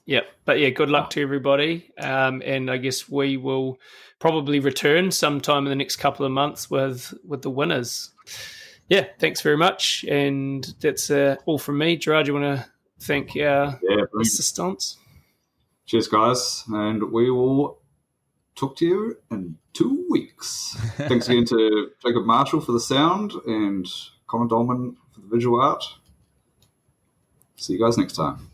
[SPEAKER 1] Yeah, but good luck to everybody. And I guess we will probably return sometime in the next couple of months with the winners. Yeah, thanks very much. And that's all from me. Gerard, you want to thank our assistants?
[SPEAKER 3] Cheers, guys. And we will talk to you in 2 weeks. Thanks again to Jacob Marshall for the sound and Connor Dolman for the visual art. See you guys next time.